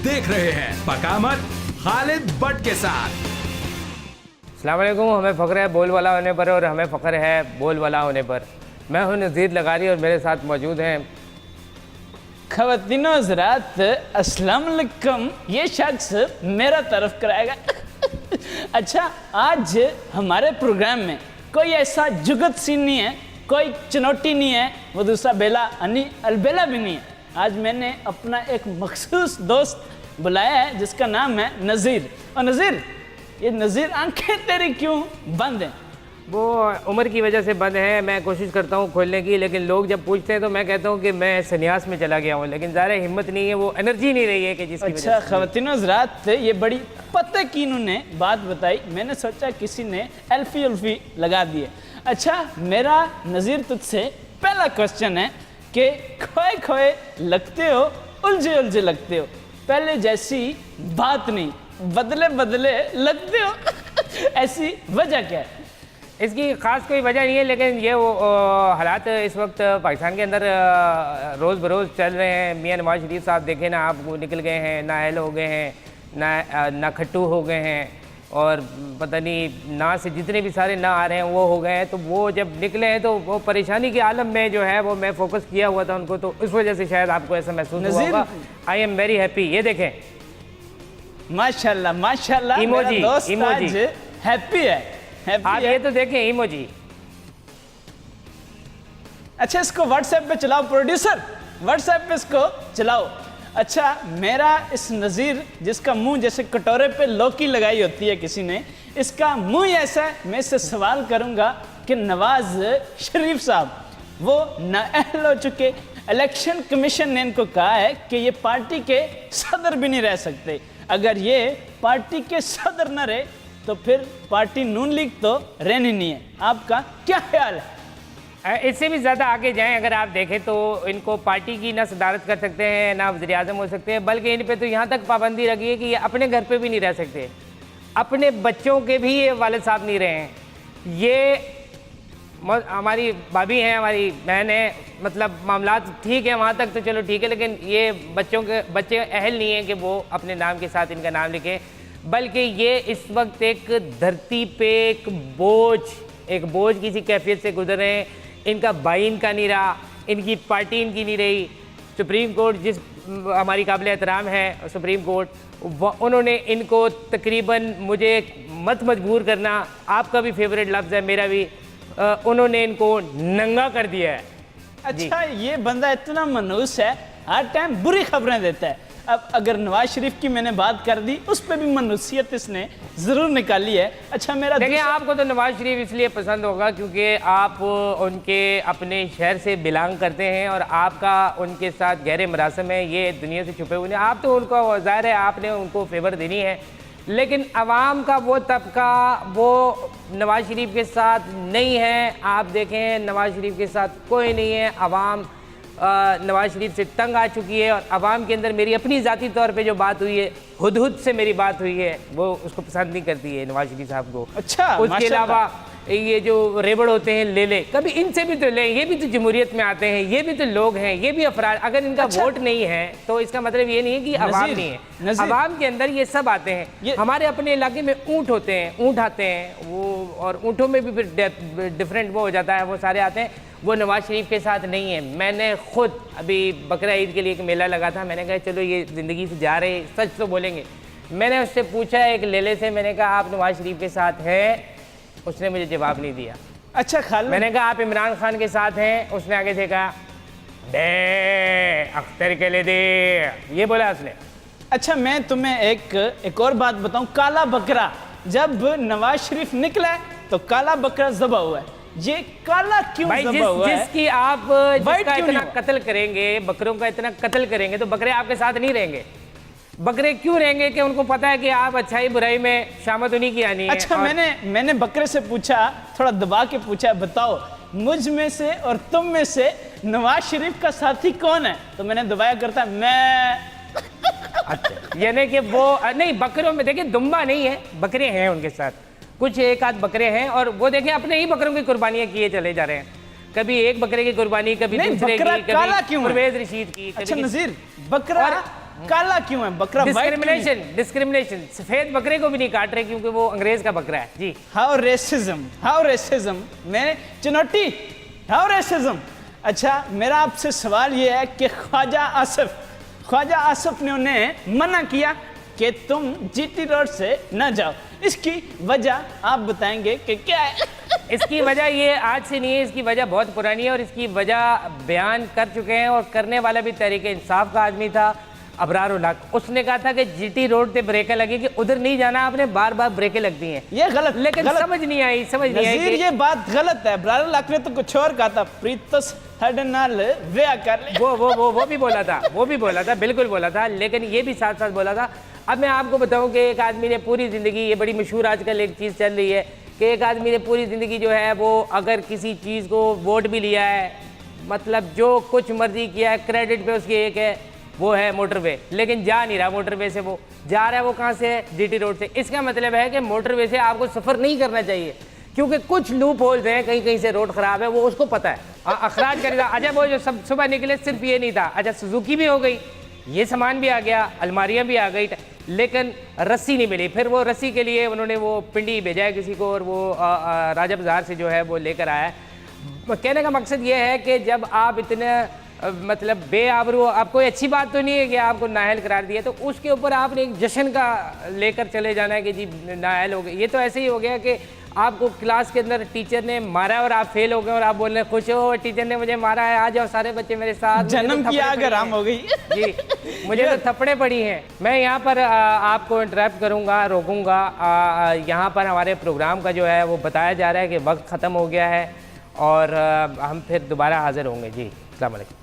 देख रहे हैं पकामत खालिद बट के साथ। अस्सलाम वालेकुम। हमें फ़ख्र है बोल वाला होने पर और हमें फ़ख्र है बोल वाला होने पर। मैं हूं नज़ीर लगारी और मेरे साथ मौजूद हैं ख़वातीनो हज़रात, अस्सलाम वालेकुम। ये शख्स मेरा तरफ कराएगा। अच्छा, आज हमारे प्रोग्राम में कोई ऐसा जुगत सीन नहीं है, कोई चुनौती नहीं है, वो दूसरा बेला यानी अलबेला भी नहीं है। आज मैंने अपना एक मखसूस दोस्त बुलाया है जिसका नाम है नज़ीर। और नज़ीर, ये नज़ीर आंखें तेरी क्यों बंद हैं? वो उम्र की वजह से बंद है। मैं कोशिश करता हूँ खोलने की, लेकिन लोग जब पूछते हैं तो मैं कहता हूँ कि मैं संन्यास में चला गया हूँ, लेकिन ज़्यादा हिम्मत नहीं है, वो एनर्जी नहीं रही है कि जिसकी अच्छा ख़वातीनो हज़रात, ये बड़ी पते की इन्होंने बात बताई। मैंने सोचा किसी ने एल्फी उल्फी लगा दी है। अच्छा, मेरा नज़ीर तुझसे पहला क्वेश्चन है कि खोए खोए लगते हो, उलझे उलझे लगते हो, पहले जैसी बात नहीं, बदले बदले लगते हो। ऐसी वजह क्या है? इसकी ख़ास कोई वजह नहीं है, लेकिन ये वो हालात इस वक्त पाकिस्तान के अंदर रोज़ बरोज़ चल रहे हैं। मियाँ नवाज शरीफ साहब देखें ना, आप वो निकल गए हैं, ना अहल हो गए हैं, ना खट्टू हो गए हैं, और पता नहीं ना से जितने भी सारे ना आ रहे हैं वो हो गए हैं। तो वो जब निकले हैं तो वो परेशानी के आलम में जो है वो मैं फोकस किया हुआ था उनको, तो इस वजह से शायद आपको ऐसा महसूस हुआ होगा। I am very happy. ये देखें, माशाल्लाह माशाल्लाह, इमोजी, मेरा दोस्त इमोजी। आज हैप्पी है, हैप्पी आप है। ये तो देखें इमोजी। अच्छा, इसको व्हाट्सएप पे चलाओ प्रोड्यूसर, व्हाट्सएप पे इसको चलाओ। अच्छा, मेरा इस नज़ीर जिसका मुंह जैसे कटोरे पे लौकी लगाई होती है किसी ने, इसका मुंह ही ऐसा है। मैं इससे सवाल करूंगा कि नवाज शरीफ साहब वो नाअहल हो चुके, इलेक्शन कमीशन ने इनको कहा है कि ये पार्टी के सदर भी नहीं रह सकते। अगर ये पार्टी के सदर न रहे तो फिर पार्टी नून लीग तो रहनी नहीं है। आपका क्या ख्याल है? इससे भी ज़्यादा आगे जाएं अगर आप देखें तो इनको पार्टी की ना सदारत कर सकते हैं, ना वज़ीर आज़म हो सकते हैं, बल्कि इन पे तो यहाँ तक पाबंदी रखी है कि ये अपने घर पे भी नहीं रह सकते, अपने बच्चों के भी ये वालिद साहब नहीं रहे हैं। ये हमारी भाभी हैं, हमारी बहन है, मतलब मामलात ठीक है वहाँ तक तो चलो ठीक है, लेकिन ये बच्चे अहल नहीं हैं कि वो अपने नाम के साथ इनका नाम लिखें, बल्कि ये इस वक्त एक धरती पे एक बोझ किसी कैफियत से गुजर रहे हैं। इनका भाई इनका नहीं रहा, इनकी पार्टी इनकी नहीं रही। सुप्रीम कोर्ट जिस हमारी काबिल एहतराम है सुप्रीम कोर्ट, उन्होंने इनको तकरीबन, मुझे मत मजबूर करना, आपका भी फेवरेट लफ्ज़ है मेरा भी, उन्होंने इनको नंगा कर दिया है। अच्छा, ये बंदा इतना मनहूस है, हर टाइम बुरी खबरें देता है। अब अगर नवाज शरीफ की मैंने बात कर दी, उस पर भी मनहूसियत इसने ज़रूर निकाली है। अच्छा, मेरा देखिए, आपको तो नवाज शरीफ इसलिए पसंद होगा क्योंकि आप उनके अपने शहर से बिलोंग करते हैं और आपका उनके साथ गहरे मरासम है, ये दुनिया से छुपे हुए हैं। आप तो उनको, ज़ाहिर है आपने उनको फेवर देनी है, लेकिन अवाम का वो तबका वो नवाज शरीफ के साथ नहीं है। आप देखें, नवाज शरीफ के साथ कोई नहीं है। अवाम नवाज शरीफ से तंग आ चुकी है, और अवाम के अंदर मेरी अपनी ज़ाती तौर पे जो बात हुई है, हुदहुद से मेरी बात हुई है, वो उसको पसंद नहीं करती है नवाज शरीफ साहब को। अच्छा, उसके अलावा ये जो रेबड़ होते हैं ले कभी इनसे भी तो ले, ये भी तो जमहूरियत में आते हैं, ये भी तो लोग हैं, ये भी अफराद। अगर इनका वोट नहीं है तो इसका मतलब ये नहीं है कि अवाम नहीं है। अवाम के अंदर ये सब आते हैं। हमारे अपने इलाके में ऊँट होते हैं, ऊँट आते हैं वो, और ऊँटों में भी फिर डिफरेंट वो हो जाता है, वो सारे आते हैं। वो नवाज शरीफ के साथ नहीं है। मैंने खुद अभी बकरा ईद के लिए एक मेला लगा था, मैंने कहा चलो ये ज़िंदगी से जा रहे, सच तो बोलेंगे। मैंने उससे पूछा एक लेले से, मैंने कहा आप नवाज शरीफ के साथ हैं? उसने मुझे जवाब नहीं दिया। अच्छा खालिद, मैंने कहा आप इमरान खान के साथ हैं? उसने आगे से कहा दे अख्तर के लिए दे, ये बोला उसने। अच्छा, मैं तुम्हें एक और बात बताऊं। काला बकरा जब नवाज शरीफ निकला तो काला बकरा ज़बह हुआ है। ये काला क्यों ज़बह हुआ है? जिसकी आप जिसका इतना कत्ल करेंगे, बकरों का इतना कत्ल करेंगे, तो बकरे आपके साथ नहीं रहेंगे। बकरे क्यों रहेंगे कि उनको पता है कि आप अच्छाई बुराई में शामत उन्हीं की आनी है। अच्छा, मैंने बकरे से पूछा, थोड़ा दबा के पूछा, बताओ मुझ में से और तुम में से नवाज शरीफ का साथी कौन है? तो मैंने दबाया करता मैं। अच्छा, यानी कि वो नहीं, बकरों में देखिए दुम्बा नहीं है, बकरे हैं उनके साथ, कुछ एक आध बकरे हैं, और वो देखें अपने ही बकरों की कुर्बानियां किए चले जा रहे हैं। कभी एक बकरे की कुर्बानी, कभी दूसरे की, कभी परवेज रशीद की। अच्छा नज़ीर, बकरा काला क्यों है? बकरा white क्यों नहीं? डिस्क्रिमिनेशन, डिस्क्रिमिनेशन, सफेद बकरे को भी नहीं काट रहे क्योंकि वो अंग्रेज का बकरा है जी। हाउ रेसिज्म, मैं चुनौती, हाउ रेसिज्म। अच्छा, मेरा आपसे सवाल ये है कि ख्वाजा आसिफ ने उन्हें मना किया कि तुम जीटी रोड से न जाओ, इसकी वजह आप बताएंगे कि क्या है? इसकी वजह ये आज से नहीं है, इसकी वजह बहुत पुरानी है और इसकी वजह बयान कर चुके हैं और करने वाला भी तहरीक इंसाफ का आदमी था, अबरारुल हक। उसने कहा था कि जीटी रोड पे ब्रेकें लगी कि उधर नहीं जाना, आपने बार बार ब्रेकें लगती हैं। ये गलत, लेकिन गलत। समझ नहीं आई नज़ीर, ये बात गलत है। अबरारुल हक ने तो कुछ और कहा था, प्रीतस हड नाल व्याह कर ले। वो भी बोला था, बिल्कुल बोला था, लेकिन ये भी साथ साथ बोला था। अब मैं आपको बताऊं कि एक आदमी ने पूरी ज़िंदगी, ये बड़ी मशहूर आजकल एक चीज़ चल रही है कि एक आदमी ने पूरी ज़िंदगी जो है वो अगर किसी चीज़ को वोट भी लिया है, मतलब जो कुछ मर्जी किया है, क्रेडिट पे उसकी एक है, वो है मोटरवे, लेकिन जा नहीं रहा मोटरवे से, वो जा रहा है वो कहाँ से है? जीटी रोड से। इसका मतलब है कि मोटरवे से आपको सफ़र नहीं करना चाहिए क्योंकि कुछ लूप होल्स हैं, कहीं कहीं से रोड ख़राब है, वो उसको पता है, अखराज करेगा। अच्छा, वो जो सब सुबह निकले सिर्फ ये नहीं था, अच्छा सुजुकी भी हो गई, ये सामान भी आ गया, अलमारियाँ भी आ गई, लेकिन रस्सी नहीं मिली। फिर वो रस्सी के लिए उन्होंने वो पिंडी भेजा है किसी को और वो राजा बाज़ार से जो है वो लेकर आया है। कहने का मकसद ये है कि जब आप इतने मतलब बेआबरू, आप कोई अच्छी बात तो नहीं है कि आपको नाअहल करार दिया, तो उसके ऊपर आपने एक जश्न का लेकर चले जाना है कि जी नाअहल हो गए। ये तो ऐसे ही हो गया कि आपको क्लास के अंदर टीचर ने मारा और आप फेल हो गए और आप बोल रहे खुश हो टीचर ने मुझे मारा है, आ जाओ सारे बच्चे मेरे साथ। जन्म की आग हराम हो गई जी, मुझे तो थप्पड़े पड़ी हैं। मैं यहाँ पर आपको इंटरप्ट करूँगा, रोकूँगा। यहाँ पर हमारे प्रोग्राम का जो है वो बताया जा रहा है कि वक्त ख़त्म हो गया है और हम फिर दोबारा हाजिर होंगे जी। अस्सलाम वालेकुम।